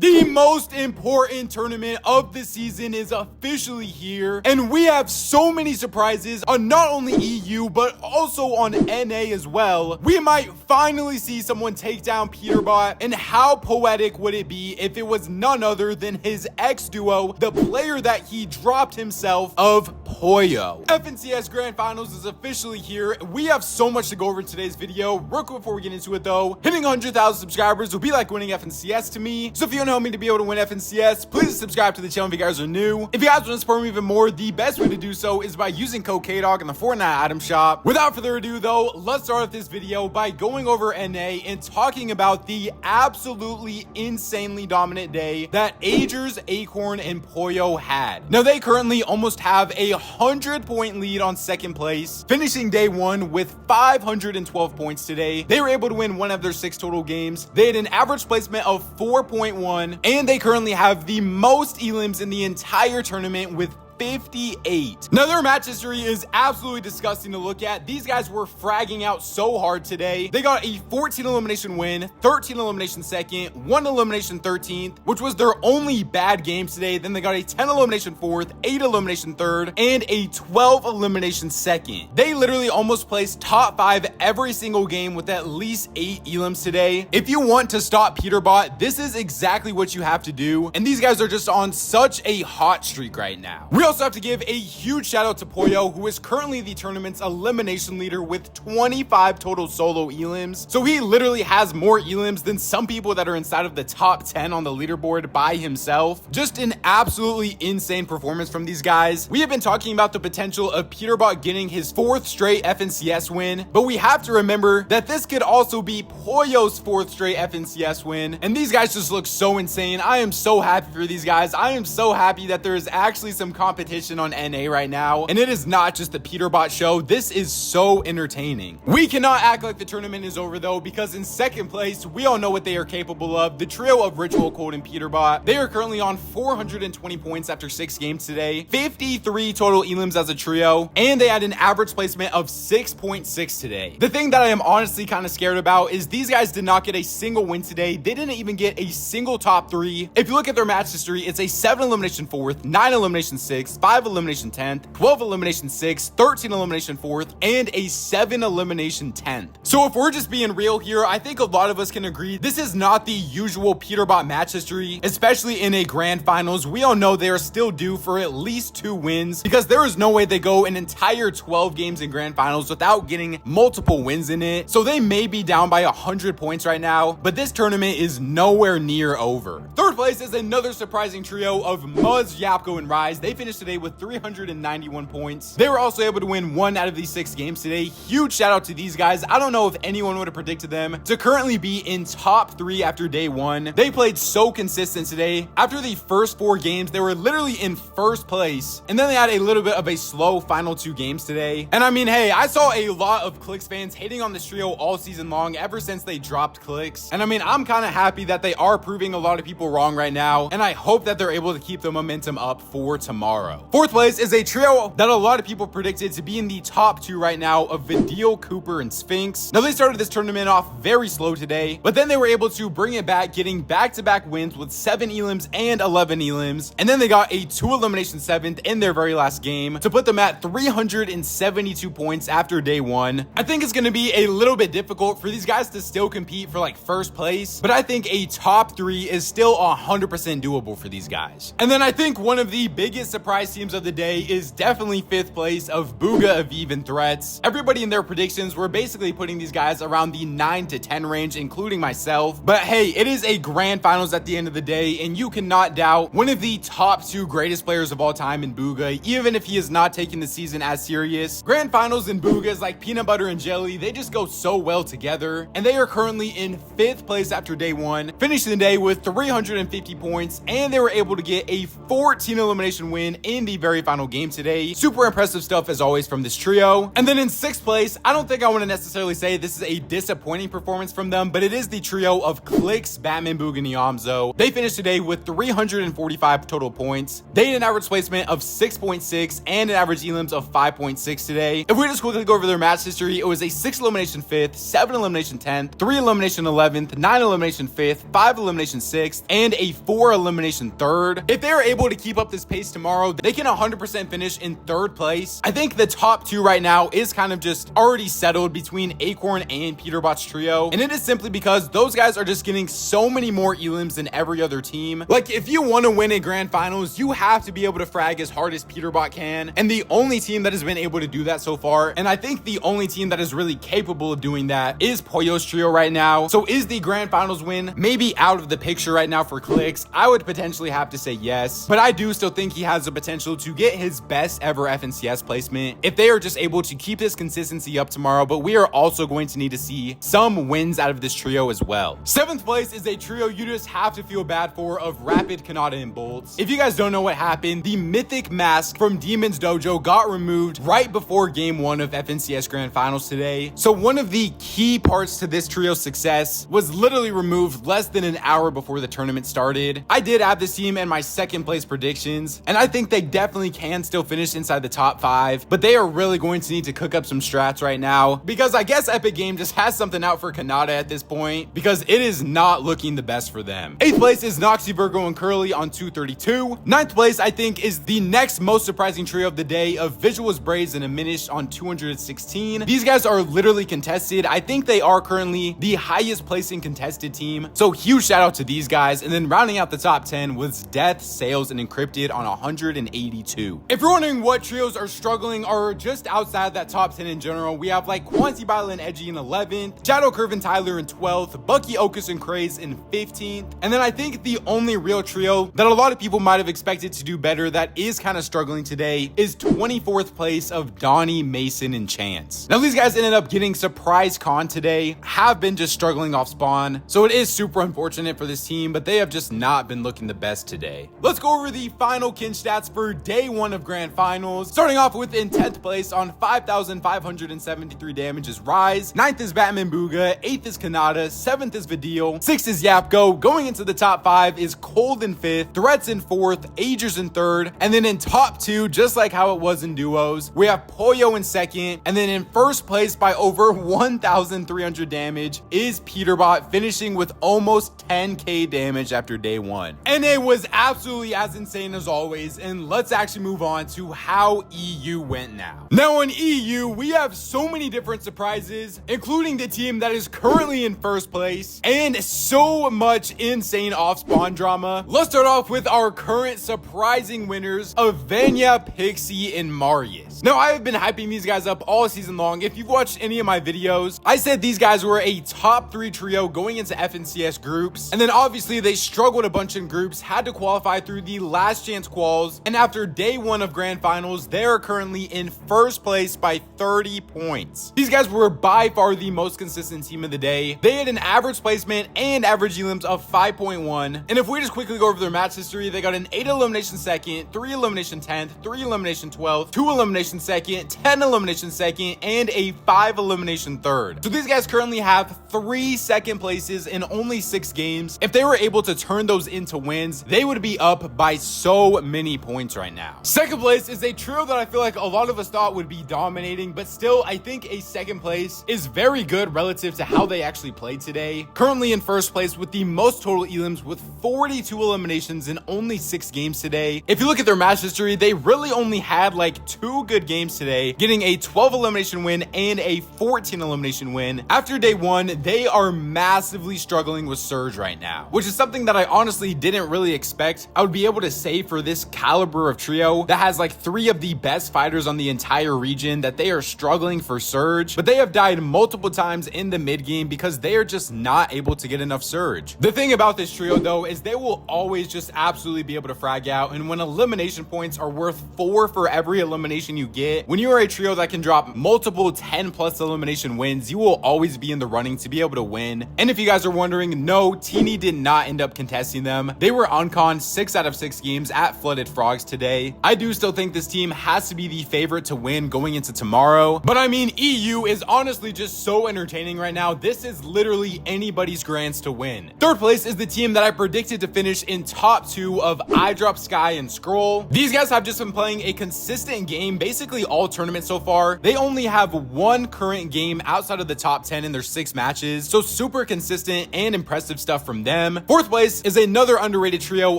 The most important tournament of the season is officially here, and we have so many surprises on not only EU, but also on NA as well. We might finally see someone take down Peterbot, and how poetic would it be if it was none other than his ex-duo, the player that he dropped himself of Pollo. FNCS Grand Finals is officially here. We have so much to go over in today's video. Real quick before we get into it though, hitting 100,000 subscribers will be like winning FNCS to me. So if you want to help me to be able to win FNCS, please subscribe to the channel if you guys are new. If you guys want to support me even more, the best way to do so is by using code Kdog in the Fortnite item shop. Without further ado though, let's start off this video by going over NA and talking about the absolutely insanely dominant day that Agers, Acorn, and Pollo had. Now they currently almost have a 100-point lead on second place, finishing day one with 512 points today. They were able to win one of their 6 total games. They had an average placement of 4.1, and they currently have the most elims in the entire tournament with 58. Now their match history is absolutely disgusting to look at. These guys were fragging out so hard today. They got a 14 elimination win, 13 elimination second, 1 elimination 13th, which was their only bad game today. Then they got a 10 elimination fourth, 8 elimination third, and a 12 elimination second. They literally almost placed top 5 every single game with at least 8 elims today. If you want to stop Peterbot, this is exactly what you have to do. And these guys are just on such a hot streak right now. We also have to give a huge shout out to Pollo, who is currently the tournament's elimination leader with 25 total solo elims. So he literally has more elims than some people that are inside of the top 10 on the leaderboard by himself. Just an absolutely insane performance from these guys. We have been talking about the potential of Peterbot getting his 4th straight FNCS win, but we have to remember that this could also be Pollo's 4th straight FNCS win. And these guys just look so insane. I am so happy for these guys. I am so happy that there is actually some competition on NA right now, and it is not just the Peterbot show. This is so entertaining. We cannot act like the tournament is over though, because in second place, we all know what they are capable of. The trio of Ritual, Cold, and Peterbot. They are currently on 420 points after 6 games today, 53 total elims as a trio, and they had an average placement of 6.6 today. The thing that I am honestly kind of scared about is these guys did not get a single win today. They didn't even get a single top 3. If you look at their match history, it's a 7 elimination 4th, 9 elimination 6th, 5 elimination 10th, 12 elimination 6th, 13 elimination 4th, and a 7 elimination 10th. So if we're just being real here, I think a lot of us can agree this is not the usual Peterbot match history, especially in a grand finals. We all know they are still due for at least 2 wins, because there is no way they go an entire 12 games in grand finals without getting multiple wins in it. So they may be down by 100 points right now, but this tournament is nowhere near over. Third place is another surprising trio of Muzz, Yapko, and Rise. They finished today with 391 points. They were also able to win 1 out of these 6 games today. Huge shout out to these guys. I don't know if anyone would have predicted them to currently be in top 3 after day 1. They played so consistent today. After the first 4 games, they were literally in first place, and then they had a little bit of a slow final 2 games today. And I mean, hey, I saw a lot of Clicks fans hating on this trio all season long ever since they dropped Clicks. And I mean, I'm kind of happy that they are proving a lot of people wrong right now, and I hope that they're able to keep the momentum up for tomorrow. Fourth place is a trio that a lot of people predicted to be in the top 2 right now of Vidil, Cooper, and Sphinx. Now they started this tournament off very slow today, but then they were able to bring it back, getting back-to-back wins with 7 elims and 11 elims. And then they got a 2 elimination 7th in their very last game to put them at 372 points after day 1. I think it's going to be a little bit difficult for these guys to still compete for like first place, but I think a top 3 is still 100% doable for these guys. And then I think one of the biggest surprise teams of the day is definitely 5th place of Booga, Aviv, and Threats. Everybody in their predictions were basically putting these guys around the 9 to 10 range, including myself. But hey, it is a grand finals at the end of the day, and you cannot doubt one of the top 2 greatest players of all time in Booga, even if he is not taking the season as serious. Grand finals and Booga is like peanut butter and jelly. They just go so well together, and they are currently in 5th place after day 1, finishing the day with 350 points, and they were able to get a 14 elimination win in the very final game today. Super impressive stuff as always from this trio. And then in 6th place, I don't think I want to necessarily say this is a disappointing performance from them, but it is the trio of Clicks, Batman, Boog, and Yamzo. They finished today with 345 total points. They had an average placement of 6.6 and an average elims of 5.6 today. If we just quickly go over their match history, it was a 6 elimination 5th, 7 elimination 10th, 3 elimination 11th, 9 elimination 5th, 5 elimination 6th, and and a 4 elimination third. If they are able to keep up this pace tomorrow, they can 100% finish in third place. I think the top two right now is kind of just already settled between Acorn and Peterbot's trio, and it is simply because those guys are just getting so many more elims than every other team. Like, if you want to win a grand finals, you have to be able to frag as hard as Peterbot can, and the only team that has been able to do that so far, and I think the only team that is really capable of doing that, is Pollo's trio right now. So is the grand finals win maybe out of the picture right now for clicks? I would potentially have to say yes, but I do still think he has the potential to get his best ever FNCS placement if they are just able to keep this consistency up tomorrow. But we are also going to need to see some wins out of this trio as well. 7th place is a trio you just have to feel bad for, of Rapid, Kanata, and Bolts. If you guys don't know what happened, the mythic mask from Demon's Dojo got removed right before game 1 of FNCS Grand Finals today. So one of the key parts to this trio's success was literally removed less than an hour before the tournament started. I did have this team in my 2nd place predictions, and I think they definitely can still finish inside the top 5, but they are really going to need to cook up some strats right now, because I guess Epic Game just has something out for Kanata at this point, because it is not looking the best for them. 8th place is Noxy, Virgo, and Curly on 232. 9th place, I think, is the next most surprising trio of the day, of Visuals, Braids, and Aminish on 216. These guys are literally contested. I think they are currently the highest placing contested team, so huge shout out to these guys. And then rounding out the top 10 was Death, Sales, and Encrypted on 182. If you're wondering what trios are struggling or just outside that top 10 in general, we have like Quanti, Bile, and Edgy in 11th, Shadow, Curve, and Tyler in 12th, Bucky, Okus, and Craze in 15th. And then I think the only real trio that a lot of people might have expected to do better that is kind of struggling today is 24th place of Donnie, Mason, and Chance. Now these guys ended up getting surprise con today, have been just struggling off spawn, so it is super unfortunate for this team, but they have just not been looking the best today. Let's go over the final kin stats for day 1 of grand finals. Starting off with in 10th place on 5,573 damage is Rise, 9th is Batman Booga, 8th is Kanata, 7th is Vidil, 6th is Yapko. Going into the top 5 is Cold in 5th, Threats in 4th, Agers in 3rd, and then in top 2, just like how it was in duos, we have Pollo in 2nd, and then in 1st place by over 1,300 damage is Peterbot, finishing with almost 10k damage after day 1. NA was absolutely as insane as always, and let's actually move on to how EU went now. Now in EU, we have so many different surprises, including the team that is currently in 1st place, and so much insane off-spawn drama. Let's start off with our current surprising winners of Vanya, Pixie, and Marius. Now I have been hyping these guys up all season long. If you've watched any of my videos, I said these guys were a top 3 trio going into FNCS groups, and then obviously they struggled a bunch in groups, had to qualify through the last chance quals, and after day 1 of grand finals, they are currently in 1st place by 30 points. These guys were by far the most consistent team of the day. They had an average placement and average elims of 5.1, and if we just quickly go over their match history, they got an 8 elimination 2nd, 3 elimination 10th, 3 elimination 12th, 2 elimination 2nd, 10 elimination 2nd, and a 5 elimination 3rd. So these guys currently have 3 second places in only 6 games. If they were able to turn those into wins, they would be up by so many points right now. 2nd place is a trio that I feel like a lot of us thought would be dominating, but still I think a 2nd place is very good relative to how they actually played today. Currently in 1st place with the most total elims with 42 eliminations in only 6 games today. If you look at their match history, they really only had like 2 good games today, getting a 12 elimination win and a 14 elimination win. After day 1, they are massively struggling with Surge right now, which is something that I honestly didn't really expect I would be able to say for this caliber of trio that has like 3 of the best fighters on the entire region, that they are struggling for Surge, but they have died multiple times in the mid game because they are just not able to get enough Surge. The thing about this trio though is they will always just absolutely be able to frag out, and when elimination points are worth 4 for every elimination you get, when you are a trio that can drop multiple 10 plus elimination wins, you will always be in the running to be able to win. And if you guys are wondering, no, Teeny did not end up contesting them. They were on con 6 out of 6 games at Flooded Frogs today. I do still think this team has to be the favorite to win going into tomorrow, but I mean, EU is honestly just so entertaining right now. This is literally anybody's grants to win. 3rd place is the team that I predicted to finish in top 2 of iDrop, Sky, and Scroll. These guys have just been playing a consistent game basically all tournaments so far. They only have 1 current game outside of the top 10 in their 6 matches, so super consistent and impressive stuff from them. 4th place is another underrated trio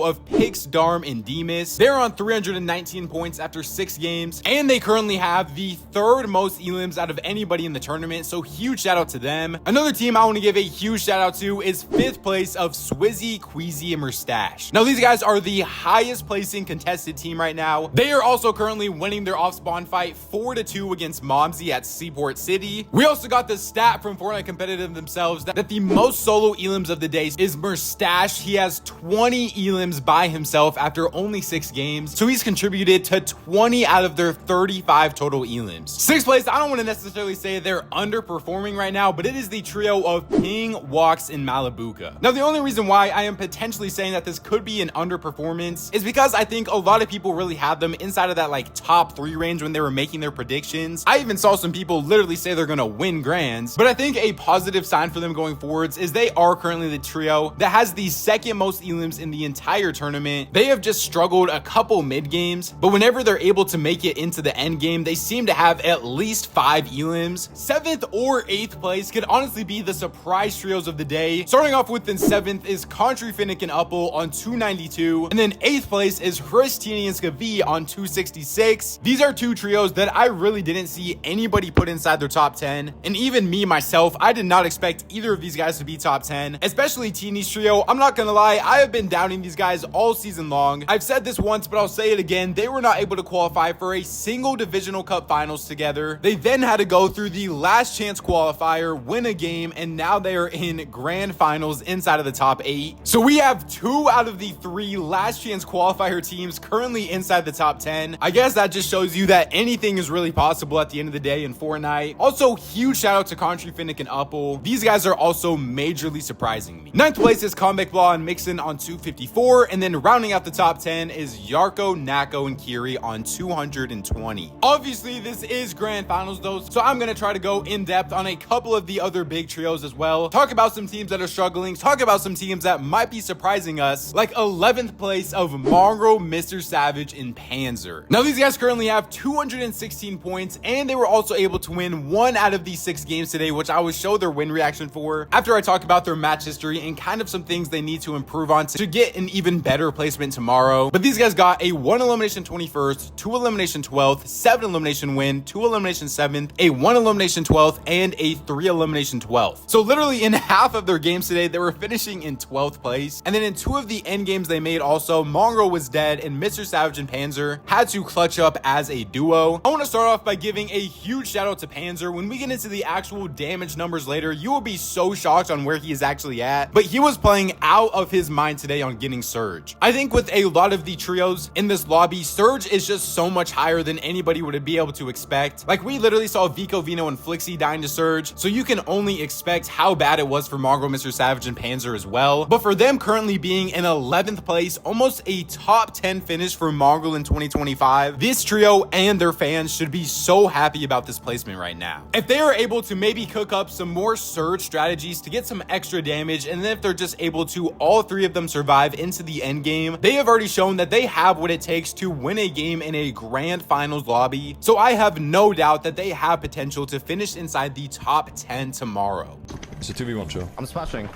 of Pix, Darm, and Demas. They're on 319 points after 6 games, and they currently have the 3rd most elims out of anybody in the tournament, so huge shout out to them. Another team I want to give a huge shout out to is 5th place of Swizzy, Queasy, and Mustache. Now these guys are the highest placing contested team right now. They are also currently winning their off spawn fight 4-2 against Momsy at Seaport City. We also got the stat from Fortnite Competitive themselves that the most solo elims of the day is Mustache. He has 20 elims by himself after only 6 games, so he's contributed to 20 out of their 35 total elims. 6th place, I don't want to necessarily say they're underperforming right now, but it is the trio of Ping, Walks, and Malibuca. Now the only reason why I am potentially saying that this could be an underperformance is because I think a lot of people really have them inside of that like top 3 range when they were making their predictions. I even saw some people literally say they're gonna win grands, but I think a positive sign for them going forwards is they are currently the trio that has the 2nd most elims in the entire tournament. They have just struggled a couple mid games, but whenever they're able to make it into the end game, they seem to have at least 5 elims. 7th or 8th place could honestly be the surprise trios of the day. Starting off with in 7th is Country Finnick and Upple on 292, and then 8th place is Hristini and Skavi on 266. These are 2 trios that I really didn't see anybody put inside their top 10, and even me myself, I did not expect either of these guys to be top 10, especially Teeny's trio. I'm not gonna lie, I have been doubting these guys all season long. I've said this once, but I'll say it again. They were not able to qualify for a single divisional cup finals together. They then had to go through the last chance qualifier, win a game, and now they are in grand finals inside of the top 8. So we have 2 out of the 3 last chance qualifier teams currently inside the top 10. I guess that just shows you that anything is really possible at the end of the day in Fortnite. Also, huge shout out to Country Finnick and Upple. These guys are also majorly surprising me. 9th place is Comic Blah and Mixon on 254, and then rounding out the top 10 is Yarko, Nako, and Kiri on 220. Obviously, this is grand finals though, so I'm gonna try to go in depth on a couple of the other big trios as well. Talk about some teams that are struggling, talk about some teams that might be surprising us, like 11th place of Mongrel, Mr. Savage, and Panzer. Now these guys currently have 216 points, and they were also able to win 1 out of these 6 games today, which I will show their win reaction for after I talk about their match history and kind of some things they need to improve on to get an even better placement tomorrow. But these guys got a 1 elimination 21st, 2 elimination 12th, 7 elimination win, 2 elimination 7th, a 1 elimination 12th, and a 3 elimination 12th. So literally in half of their games today, they were finishing in 12th place. And then in 2 of the end games they made also, Mongrel was dead and Mr. Savage and Panzer had to clutch up as a duo. I want to start off by giving a huge shout out to Panzer. When we get into the actual damage numbers later, you will be so shocked on where he is actually at, but he was playing out of his mind today on getting Surge. I think with a lot of the trios in this lobby, Surge is just so much higher than anybody would be able to expect. Like we literally saw Vico, Vino, and Flixie dying to Surge, so you can only expect how bad it was for Mongrel, Mr. Savage, and Panzer as well. But for them currently being in 11th place, almost a top 10 finish for Mongrel in 2025, this trio and their fans should be so happy about this placement right now. If they are able to maybe cook up some more Surge strategies to get some extra damage, and then if they're just able to all 3 of them survive into the end game, they have already shown that they have what it takes to win a game in a grand finals lobby. So I have no doubt that they have potential to finish inside the top 10 tomorrow. It's a 2v1 show. I'm smashing.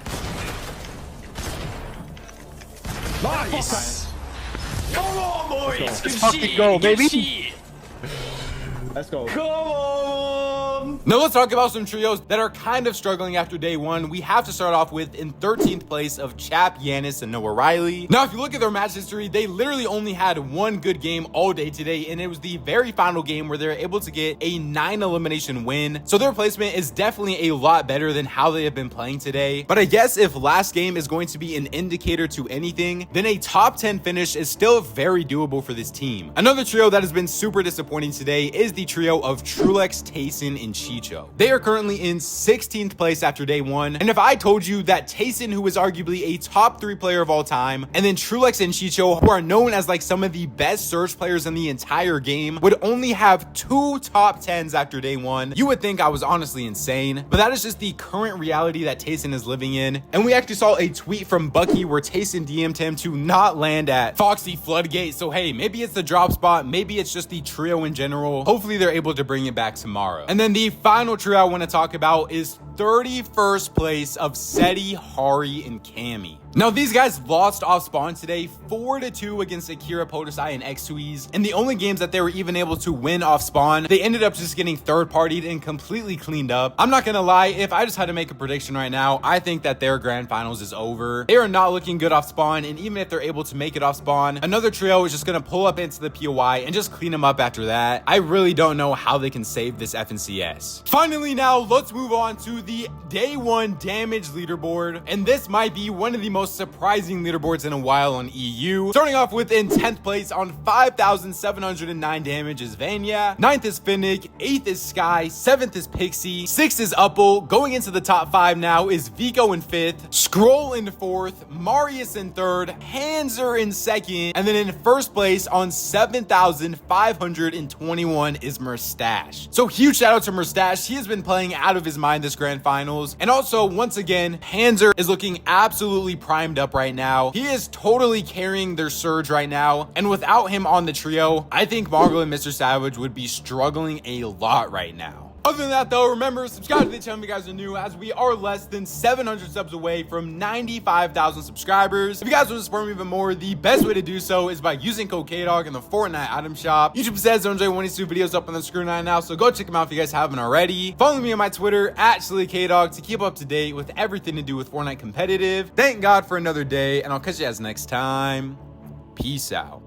Nice! Come on, boys! Let's fucking go, baby! Let's go. Come on! Now let's talk about some trios that are kind of struggling after day 1. We have to start off with in 13th place of Chap, Yanis, and Noah Riley. Now if you look at their match history, they literally only had 1 good game all day today, and it was the very final game where they're able to get a 9 elimination win. So their placement is definitely a lot better than how they have been playing today. But I guess if last game is going to be an indicator to anything, then a top 10 finish is still very doable for this team. Another trio that has been super disappointing today is the trio of Trulex, Tayson, and Chicho. They are currently in 16th place after day 1. And if I told you that Tayson, who is arguably a top 3 player of all time, and then Trulex and Chicho, who are known as like some of the best Surge players in the entire game, would only have 2 top 10s after day 1, you would think I was honestly insane. But that is just the current reality that Tayson is living in. And we actually saw a tweet from Bucky where Tayson DM'd him to not land at Foxy Floodgate. So hey, maybe it's the drop spot, maybe it's just the trio in general. Hopefully they're able to bring it back tomorrow. And then the final trio I want to talk about is 31st place of Seti, Hari, and Cammy. Now, these guys lost off spawn today 4-2 against Akira, Podosai, and X2Es. And the only games that they were even able to win off spawn, they ended up just getting third-partied and completely cleaned up. I'm not gonna lie, if I just had to make a prediction right now, I think that their grand finals is over. They are not looking good off spawn, and even if they're able to make it off spawn, another trio is just gonna pull up into the POI and just clean them up after that. I really don't know how they can save this FNCS. Finally, now let's move on to the day 1 damage leaderboard, and this might be one of the most surprising leaderboards in a while on EU. Starting off with in 10th place on 5,709 damage is Vanya, 9th is Finnick, 8th is Sky, 7th is Pixie, 6th is Uppel. Going into the top 5 now is Vico in 5th, Scroll in 4th, Marius in 3rd, Hanser in 2nd, and then in 1st place on 7,521 is Merstash. So huge shout out to Merstash. He has been playing out of his mind this grand finals. And also, once again, Hanser is looking absolutely primed up right now. He is totally carrying their surge right now. And without him on the trio, I think Marvel and Mr. Savage would be struggling a lot right now. Other than that though, remember, subscribe to the channel if you guys are new, as we are less than 700 subs away from 95,000 subscribers. If you guys want to support me even more, the best way to do so is by using code Kdog in the Fortnite item shop. YouTube says don't enjoy one of these 2 videos up on the screen right now, so go check them out if you guys haven't already. Follow me on my Twitter at Kdog to keep up to date with everything to do with Fortnite competitive. Thank God for another day, and I'll catch you guys next time. Peace out.